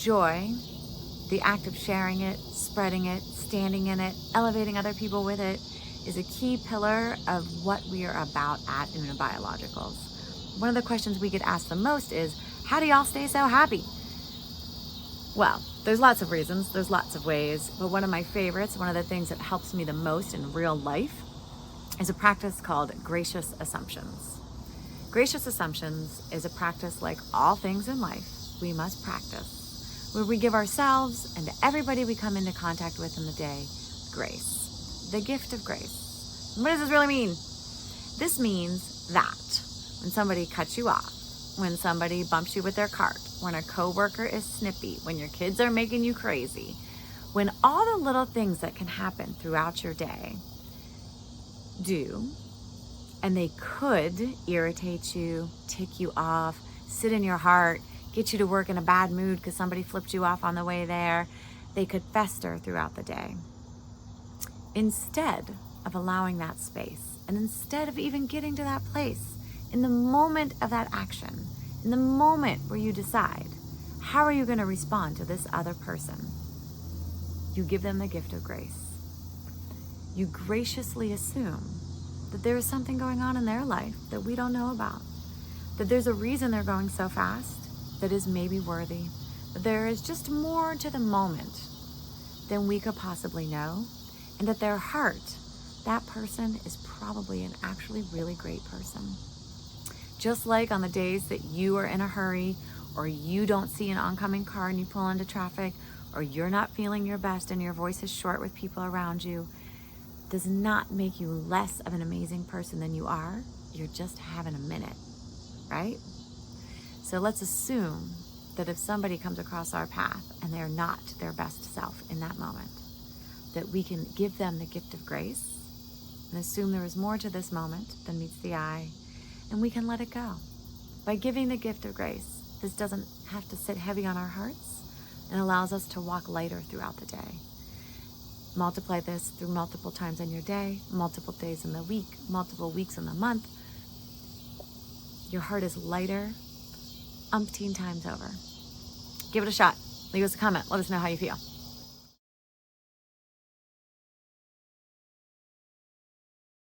joy, the act of sharing it, spreading it, standing in it, elevating other people with it, is a key pillar of what we are about at Una Biologicals. One of the questions we get asked the most is, how do y'all stay so happy? Well, there's lots of reasons, there's lots of ways, but one of my favorites, one of the things that helps me the most in real life, is a practice called gracious assumptions. Gracious assumptions is a practice like all things in life we must practice, where we give ourselves and everybody we come into contact with in the day grace, the gift of grace. And what does this really mean? This means that when somebody cuts you off, when somebody bumps you with their cart, when a coworker is snippy, when your kids are making you crazy, when all the little things that can happen throughout your day do, and they could irritate you, tick you off, sit in your heart, get you to work in a bad mood because somebody flipped you off on the way there, they could fester throughout the day. Instead of allowing that space, and instead of even getting to that place, in the moment of that action, in the moment where you decide, how are you going to respond to this other person? You give them the gift of grace. You graciously assume that there is something going on in their life that we don't know about, that there's a reason they're going so fast that is maybe worthy, that there is just more to the moment than we could possibly know, and at their heart, that person is probably an actually really great person. Just like on the days that you are in a hurry, or you don't see an oncoming car and you pull into traffic, or you're not feeling your best and your voice is short with people around you, does not make you less of an amazing person than you are. You're just having a minute, right? So let's assume that if somebody comes across our path and they're not their best self in that moment, that we can give them the gift of grace and assume there is more to this moment than meets the eye, and we can let it go. By giving the gift of grace, this doesn't have to sit heavy on our hearts and allows us to walk lighter throughout the day. Multiply this through multiple times in your day, multiple days in the week, multiple weeks in the month. Your heart is lighter umpteen times over. Give it a shot. Leave us a comment. Let us know how you feel.